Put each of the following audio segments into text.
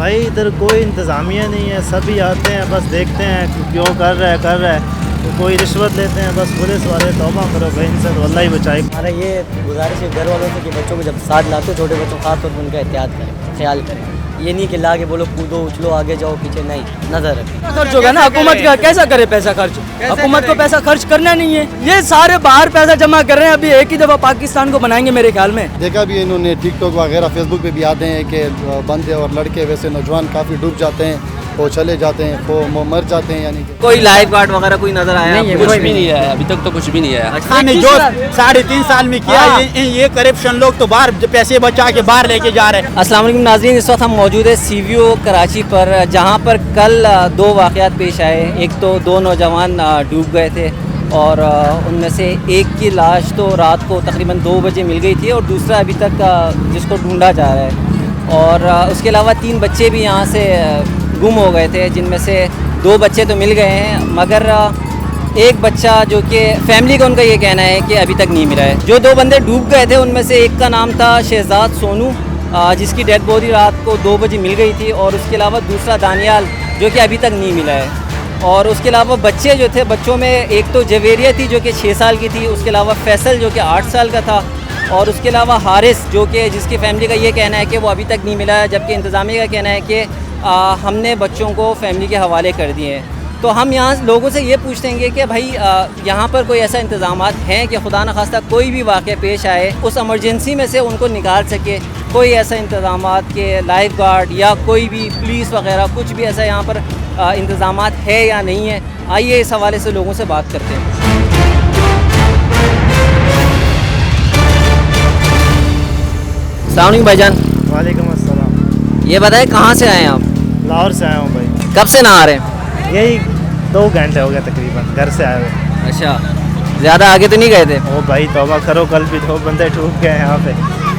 भाई इधर कोई इंतज़ामिया नहीं है, सभी आते हैं बस देखते हैं क्यों कर रहा है तो कोई रिश्वत लेते हैं, बस पुलिस वाले तौबा करो भाई इनसे तो अल्लाह ही बचाए। हमारा ये गुजारिश है घर वालों से कि बच्चों को जब साथ लाते हो, छोटे बच्चों खास तौर पर उनका एहतियात करें, ख्याल करें। ये नहीं कि ला के बोलो कूदो उछलो आगे जाओ पीछे, नहीं, नजर रखें। खर्च होगा ना, हुकूमत का कैसा करे पैसा खर्च, हुकूमत को पैसा खर्च करना नहीं है। ये सारे बाहर पैसा जमा कर रहे हैं, अभी एक ही दफ़ा पाकिस्तान को बनाएंगे मेरे ख्याल में। देखा भी इन्होंने टिकटॉक वगैरह फेसबुक पे भी आते हैं कि बंदे और लड़के वैसे नौजवान काफ़ी डूब जाते हैं, वो चले जाते हैं, वो मर जाते हैं। यानी कि कोई लाइफ गार्ड वगैरह कोई नजर आया? नहीं, कुछ भी नहीं आया अभी तक, तो कुछ भी नहीं आया। नहीं, जो 3.5 साल में किया ये करप्शन लोग तो बाहर पैसे बचा के बाहर लेके जा रहे हैं। अस्सलाम वालेकुम नाज़रीन, इस वक्त हम मौजूद है CVO कराची पर, जहां पर कल 2 वाक़यात पेश आए। एक तो 2 नौजवान डूब गए थे और उनमें से एक की लाश तो रात को तकरीबन 2 बजे मिल गई थी और दूसरा अभी तक जिसको ढूंढा जा रहा है। और उसके अलावा 3 बच्चे भी यहाँ से गुम हो गए थे, जिनमें से 2 बच्चे तो मिल गए हैं, मगर एक बच्चा जो कि फैमिली का उनका ये कहना है कि अभी तक नहीं मिला है। जो 2 बंदे डूब गए थे उनमें से एक का नाम था शहजाद सोनू, जिसकी डेड बॉडी रात को 2 बजे मिल गई थी, और उसके अलावा दूसरा दानियाल जो कि अभी तक नहीं मिला है। और उसके अलावा बच्चे जो थे, बच्चों में एक तो जवेरिया थी जो कि 6 साल की थी, उसके अलावा फैसल जो कि 8 साल का था, और उसके अलावा हारिस जो कि जिसकी फैमिली का ये कहना है कि वो अभी तक नहीं मिला है, जबकि इंतज़ामिया का कहना है कि हमने बच्चों को फैमिली के हवाले कर दिए हैं। तो हम यहाँ लोगों से ये पूछते हैं कि भाई यहाँ पर कोई ऐसा इंतज़ामात हैं कि खुदा न खास्ता कोई भी वाक़या पेश आए उस एमरजेंसी में से उनको निकाल सके, कोई ऐसा इंतज़ामात के लाइफ गार्ड या कोई भी पुलिस वगैरह कुछ भी ऐसा यहाँ पर इंतज़ामात है या नहीं है। आइए इस हवाले से लोगों से बात करते हैं। अस्सलाम वालेकुम भाईजान। वालेकुम अस्सलाम। ये बताएं कहाँ से आए हैं आप? लाहौर से आया हूँ भाई। कब से ना आ रहे हैं? यही 2 घंटे हो गए तकरीबन घर से आए हुए। अच्छा, ज़्यादा आगे तो नहीं गए थे? ओ भाई तौबा करो, कल भी 2 बंदे डूब गए यहाँ पे,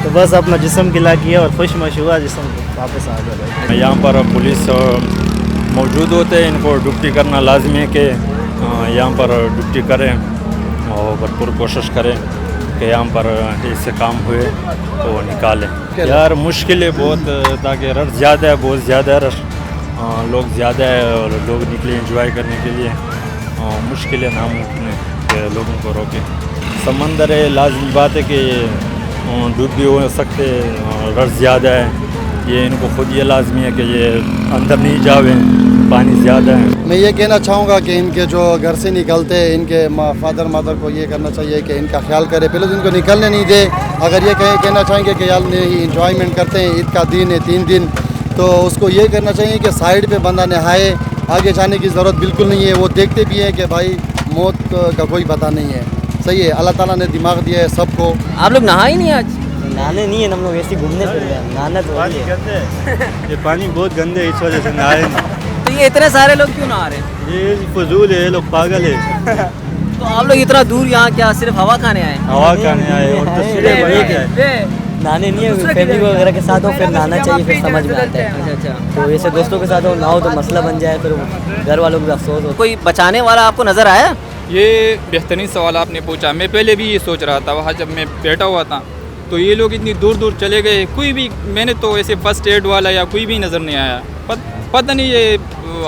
तो बस अपना जिस्म गिला किया और खुश हुआ जिस्म वापस आ गया भाई। यहाँ पर पुलिस मौजूद होते हैं, इनको ड्यूटी करना लाजमी है कि यहाँ पर ड्यूटी करें और भरपूर कोशिश करें कि यहाँ पर इससे काम हुए तो निकालें। यार मुश्किल है बहुत, ताकि रश ज़्यादा है, बहुत ज़्यादा रश, लोग ज़्यादा है और लोग निकले एंजॉय करने के लिए, मुश्किल है नामुमकिन है कि लोगों को रोके। समंदर है, लाजमी बात है कि डूब भी हो सकते, रश ज़्यादा है, ये इनको खुद ये लाजमी है कि ये अंदर नहीं जावे, पानी ज़्यादा है। मैं ये कहना चाहूँगा कि इनके जो घर से निकलते हैं, इनके फादर मदर को ये करना चाहिए कि इनका ख्याल करे, पहले तो इनको निकलने नहीं दे। अगर ये कहना चाहेंगे कि यार इंजॉयमेंट करते हैं, ईद का दिन है 3 दिन, तो उसको ये करना चाहिए कि साइड पे बंदा नहाए, आगे जाने की ज़रूरत बिल्कुल नहीं है। वो देखते भी हैं कि भाई मौत का कोई पता नहीं है। सही है, अल्लाह ताला ने दिमाग दिया है सबको। आप लोग नहा ही नहीं आज? नहाने नहीं है, हम लोग ऐसे घूमने चल रहे हैं, नहाना तो वही है। ये पानी बहुत गंदे है, इस वजह से नहाए नहीं। तो ये इतने सारे लोग क्यों नहा रहे हैं? ये फजूल है, ये लोग पागल है। तो आप लोग इतना दूर यहाँ क्या सिर्फ हवा खाने आए? हवा खाने आए और तस्वीरें बना के आए। नहाने नहीं है, फैमिली वगैरह के साथ हो फिर नहाना चाहिए, फिर समझ में आता है। अच्छा, तो ऐसे दोस्तों के साथ हो नहाओ तो मसला बन जाए, फिर घर वालों को भी अफसोस हो। कोई बचाने वाला आपको नज़र आया? ये बेहतरीन सवाल आपने पूछा। मैं पहले भी ये सोच रहा था, वहाँ जब मैं बैठा हुआ था तो ये लोग इतनी दूर दूर चले गए, कोई भी मैंने तो ऐसे फर्स्ट एड वाला या कोई भी नज़र नहीं आया। पता नहीं ये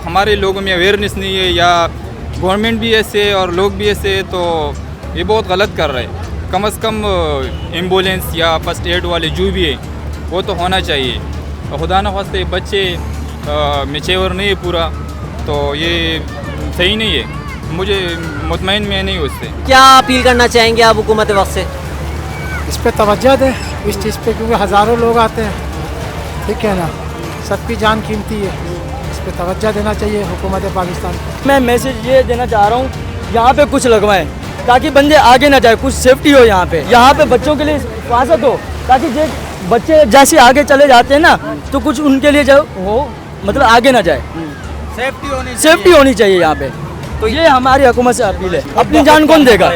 हमारे लोगों में अवेयरनेस नहीं है या गवर्नमेंट भी ऐसे और लोग भी ऐसे, तो ये बहुत गलत कर रहे हैं। कम से कम एम्बुलेंस या फर्स्ट एड वाले जो भी है वो तो होना चाहिए। खुदा न खास्ते बच्चे मेच्योर नहीं है पूरा, तो ये सही नहीं है, मुझे मुतमईन में नहीं उससे। क्या अपील करना चाहेंगे आप हुकूमत वक्त से? इस पर तवज्जो दें इस चीज़ पे, क्योंकि हज़ारों लोग आते हैं, ठीक है ना, सबकी जान कीमती है, इस पर तवज्जो देना चाहिए हुकूमत पाकिस्तान। मैं मैसेज ये देना चाह रहा हूँ, यहाँ पे कुछ लगवाएं ताकि बंदे आगे ना जाए, कुछ सेफ्टी हो यहाँ पे बच्चों के लिए हिफाजत हो, ताकि जो बच्चे जैसे आगे चले जाते हैं ना तो कुछ उनके लिए जो हो, मतलब आगे ना जाए, सेफ्टी होनी चाहिए यहाँ पे। तो ये हमारी हुकूमत से अपील है। अपनी जान कौन देगा?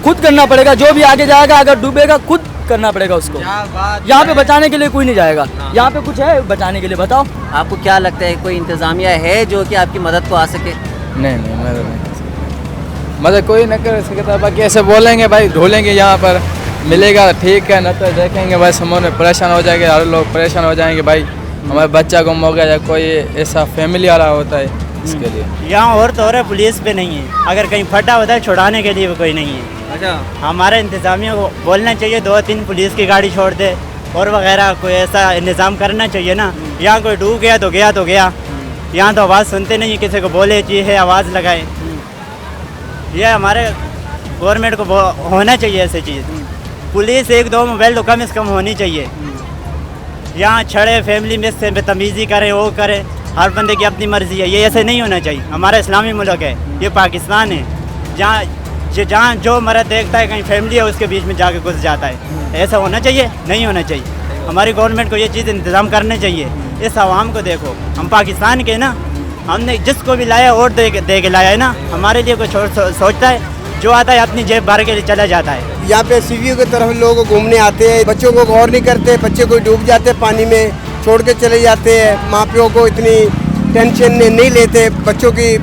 खुद करना पड़ेगा, जो भी आगे जाएगा अगर डूबेगा खुद करना पड़ेगा उसको। यहाँ पे बचाने के लिए कोई नहीं जाएगा, यहाँ पे कुछ है बचाने के लिए? बताओ आपको क्या लगता है कोई इंतज़ामिया है जो कि आपकी मदद को आ सके? नहीं मदद नहीं, मदद कोई न कर सकता। बाकी ऐसे बोलेंगे भाई ढूंढेंगे यहाँ पर मिलेगा ठीक है, न तो देखेंगे भाई समूह में परेशान हो जाएंगे, हर लोग परेशान हो जाएंगे भाई, हमारे बच्चा गुम हो गया या कोई ऐसा फैमिली वाला होता है इसके लिए। यहाँ और तो और पुलिस पे नहीं है, अगर कहीं फटा होता है छुड़ाने के लिए भी कोई नहीं है। अच्छा, हमारे इंतजामिया को बोलना चाहिए 2-3 पुलिस की गाड़ी छोड़ दे और वगैरह कोई ऐसा इंतज़ाम करना चाहिए ना। यहाँ कोई डूब गया तो गया तो गया, यहाँ तो आवाज़ सुनते नहीं, किसी को बोले चाहिए आवाज़ लगाए। ये हमारे गवर्नमेंट को होना चाहिए ऐसी चीज़। पुलिस 1-2 मोबाइल तो कम से कम होनी चाहिए। यहाँ छड़े फैमिली में से बदतमीज़ी करें, वो करें, हर बंदे की अपनी मर्ज़ी है, ये ऐसे नहीं होना चाहिए। हमारा इस्लामी मुल्क है, ये पाकिस्तान है, जहाँ जो मर्द देखता है कहीं फैमिली है उसके बीच में जाके घुस जाता है। ऐसा होना चाहिए? नहीं होना चाहिए। हमारी गवर्नमेंट को ये चीज़ इंतज़ाम करने चाहिए। इस आवाम को देखो, हम पाकिस्तान के ना, हमने जिसको भी लाया वोट दे के लाया है ना, हमारे लिए कोई सोचता है? जो आता है अपनी जेब भर के लिए चला जाता है। यहाँ पे सीवीओ की तरफ लोग घूमने आते हैं, बच्चों को गौर नहीं करते, बच्चे कोई डूब जाते पानी में, छोड़ के चले जाते हैं। माँ प्यो को इतनी टेंशन नहीं लेते, बच्चों की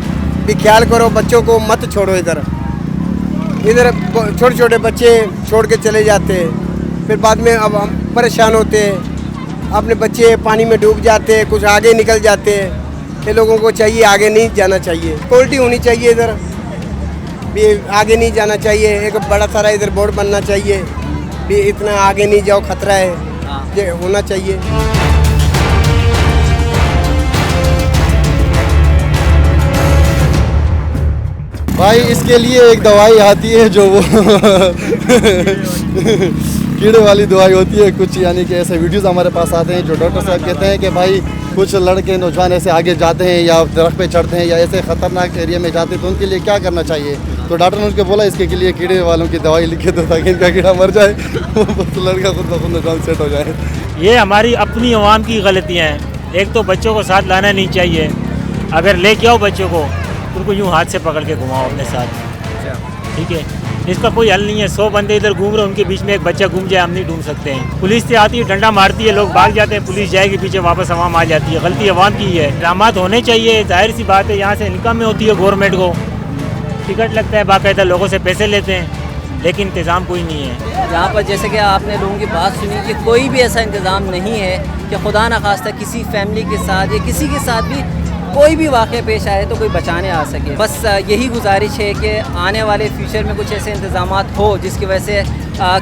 भी ख्याल करो, बच्चों को मत छोड़ो। इधर छोटे छोटे बच्चे छोड़ के चले जाते हैं, फिर बाद में अब हम परेशान होते हैं। अपने बच्चे पानी में डूब जाते हैं, कुछ आगे निकल जाते हैं। ये लोगों को चाहिए आगे नहीं जाना चाहिए, क्वालिटी होनी चाहिए। इधर भी आगे नहीं जाना चाहिए, एक बड़ा सारा इधर बोर्ड बनना चाहिए भी इतना आगे नहीं जाओ, खतरा है, ये होना चाहिए। भाई इसके लिए एक दवाई आती है जो वो कीड़े वाली दवाई होती है कुछ, यानी कि ऐसे वीडियोस हमारे पास आते हैं जो डॉक्टर साहब कहते हैं कि भाई कुछ लड़के नौजवान ऐसे आगे जाते हैं या दरख्त पे चढ़ते हैं या ऐसे ख़तरनाक एरिया में जाते हैं, तो उनके लिए क्या करना चाहिए? तो डॉक्टर ने उसको बोला इसके लिए कीड़े वालों की दवाई लिखे दो ताकि इनका कीड़ा मर जाए, तो लड़का खुद ब खुद नौजवान सेट हो जाए। ये हमारी अपनी अवाम की गलतियाँ हैं। एक तो बच्चों को साथ लाना नहीं चाहिए, अगर लेके आओ बच्चों को उनको यूँ हाथ से पकड़ के घुमाओ अपने साथ, ठीक है। इसका कोई हल नहीं है। 100 बंदे इधर घूम रहे हैं, उनके बीच में एक बच्चा घूम जाए, हम नहीं ढूंढ सकते हैं। पुलिस से आती है, डंडा मारती है, लोग भाग जाते हैं, पुलिस जाएगी पीछे, वापस आवाम आ जाती है। गलती आवाम की है। इक़दामात होने चाहिए, जाहिर सी बात है, यहाँ से इनकम में होती है गवर्नमेंट को, टिकट लगता है, बाकायदा लोगों से पैसे लेते हैं, लेकिन इंतज़ाम कोई नहीं है। यहाँ पर जैसे कि आपने लोगों की बात सुनी कि कोई भी ऐसा इंतज़ाम नहीं है कि खुदा न खास्ता किसी फैमिली के साथ या किसी के साथ भी कोई भी वाक़या पेश आए तो कोई बचाने आ सके। बस यही गुजारिश है कि आने वाले फ्यूचर में कुछ ऐसे इंतज़ामात हो जिसकी वजह से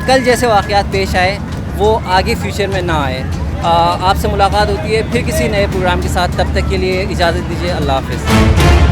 कल जैसे वाक़यात पेश आए वो आगे फ्यूचर में ना आए। आपसे मुलाकात होती है फिर किसी नए प्रोग्राम के साथ, तब तक के लिए इजाज़त दीजिए। अल्लाह हाफ़िज़।